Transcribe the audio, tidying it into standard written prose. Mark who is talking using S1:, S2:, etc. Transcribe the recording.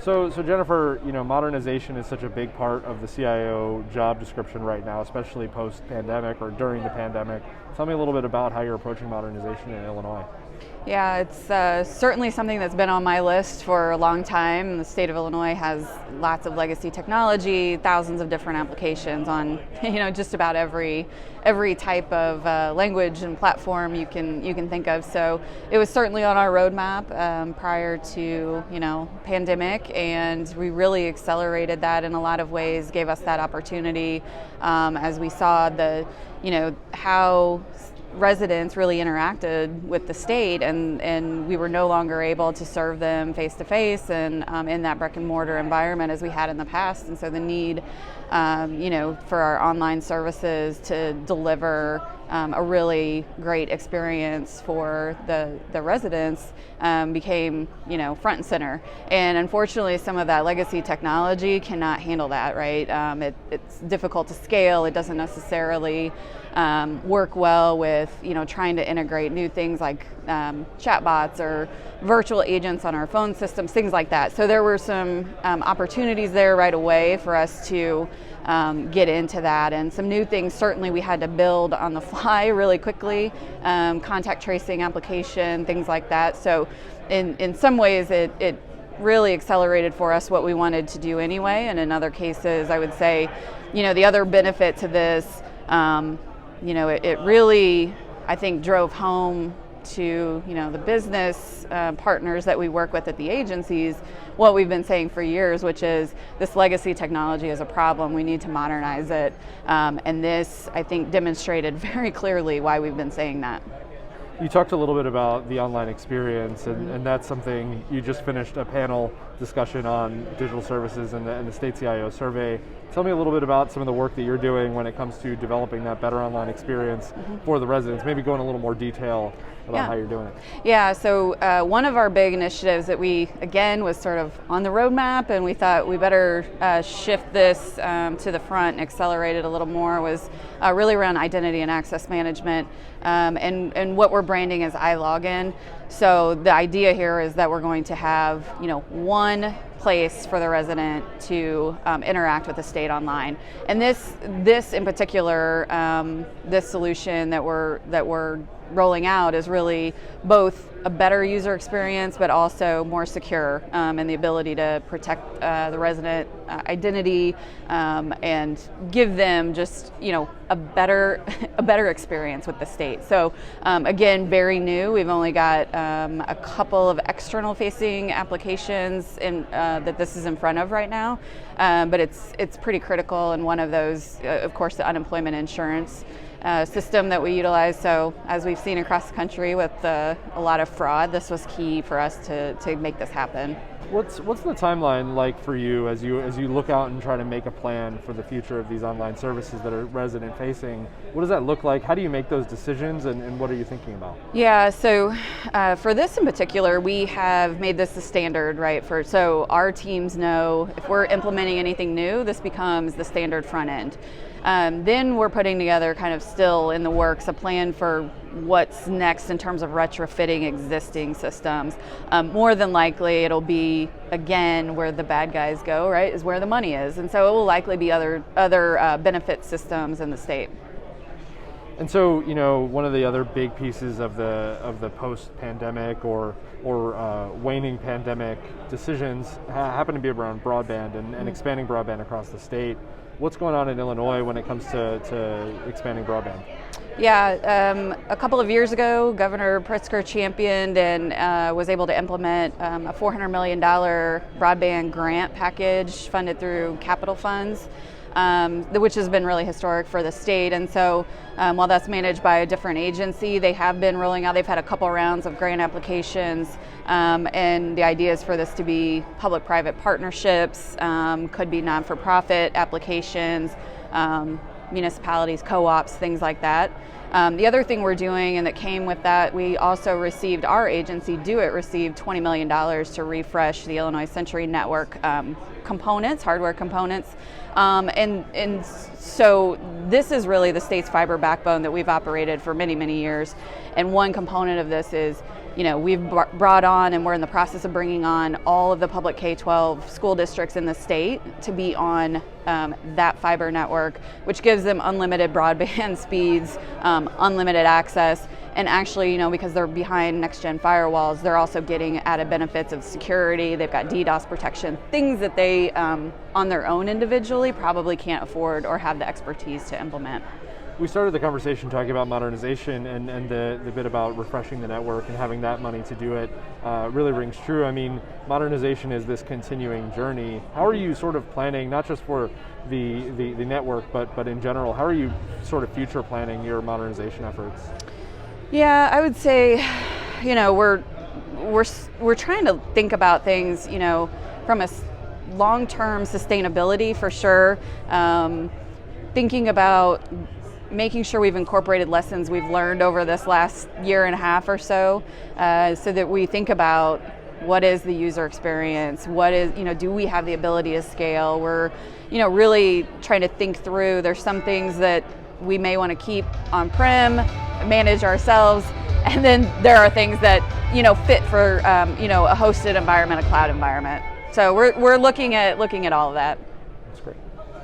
S1: So Jennifer, modernization is such a big part of the CIO job description right now, especially post-pandemic or during the pandemic. Tell me a little bit about how you're approaching modernization in Illinois.
S2: Yeah, it's certainly something that's been on my list for a long time. The state of Illinois has lots of legacy technology, thousands of different applications on just about every type of language and platform you can think of. So it was certainly on our roadmap prior to pandemic, and we really accelerated that in a lot of ways. Gave us that opportunity as we saw how residents really interacted with the state, and we were no longer able to serve them face to face and in that brick and mortar environment as we had in the past. And so the need for our online services to deliver a really great experience for the residents became front and center. And unfortunately, some of that legacy technology cannot handle that, right? It's difficult to scale. It doesn't necessarily work well with trying to integrate new things like chatbots or virtual agents on our phone systems, things like that. So there were some opportunities there right away for us to get into that, and some new things certainly we had to build on the fly really quickly, contact tracing application, things like that. So in some ways it really accelerated for us what we wanted to do anyway, and in other cases I would say the other benefit to this, it really, I think, drove home to the business partners that we work with at the agencies what we've been saying for years, which is this legacy technology is a problem. We need to modernize it, and this, I think, demonstrated very clearly why we've been saying that.
S1: You talked a little bit about the online experience, and that's something you just finished a panel discussion on digital services and the State CIO Survey. Tell me a little bit about some of the work that you're doing when it comes to developing that better online experience for the residents. Maybe go in a little more detail about how you're doing it.
S2: Yeah, so one of our big initiatives that we, again, was sort of on the roadmap, and we thought we better shift this to the front and accelerate it a little more, was really around identity and access management, and what we're branding as iLogin. So the idea here is that we're going to have one place for the resident to interact with the state online, and this in particular, this solution that we're rolling out is really both a better user experience, but also more secure, and the ability to protect the resident identity and give them just a better experience with the state. So again, very new. We've only got a couple of external facing applications that this is in front of right now, but it's pretty critical. And one of those, of course, the unemployment insurance system that we utilize. So as we've seen across the country with a lot of fraud, this was key for us to make this happen.
S1: What's the timeline like for you as you look out and try to make a plan for the future of these online services that are resident facing? What does that look like? How do you make those decisions, and what are you thinking about?
S2: Yeah, so for this in particular, we have made this the standard, right? So our teams know if we're implementing anything new, this becomes the standard front end. Then we're putting together, kind of still in the works, a plan for what's next in terms of retrofitting existing systems. More than likely it'll be, again, where the bad guys go, right, is where the money is. And so it will likely be other benefit systems in the state.
S1: And so, one of the other big pieces of the post-pandemic or waning pandemic decisions happen to be around broadband and expanding broadband across the state. What's going on in Illinois when it comes to expanding broadband?
S2: Yeah, a couple of years ago, Governor Pritzker championed and was able to implement a $400 million broadband grant package funded through capital funds, which has been really historic for the state. And so while that's managed by a different agency, they have been rolling out, they've had a couple rounds of grant applications, and the idea is for this to be public-private partnerships, could be non-for-profit applications, municipalities, co-ops, things like that. The other thing we're doing, and that came with that, we also received, our agency, DoIT, received $20 million to refresh the Illinois Century Network components, hardware components, And so this is really the state's fiber backbone that we've operated for many, many years. And one component of this is, we've brought on, and we're in the process of bringing on, all of the public K-12 school districts in the state to be on that fiber network, which gives them unlimited broadband speeds, unlimited access, and actually, because they're behind next-gen firewalls, they're also getting added benefits of security. They've got DDoS protection, things that they, on their own individually, probably can't afford or have the expertise to implement.
S1: We started the conversation talking about modernization, and the bit about refreshing the network and having that money to do it really rings true. I mean, modernization is this continuing journey. How are you sort of planning, not just for the network, but in general, how are you sort of future planning your modernization efforts?
S2: Yeah, I would say, we're trying to think about things, from a long-term sustainability for sure. Thinking about making sure we've incorporated lessons we've learned over this last year and a half or so that we think about what is the user experience, what is, do we have the ability to scale? We're, really trying to think through, there's some things that we may want to keep on-prem, manage ourselves, and then there are things that, fit for, a hosted environment, a cloud environment. So we're looking at all of that.
S1: That's great.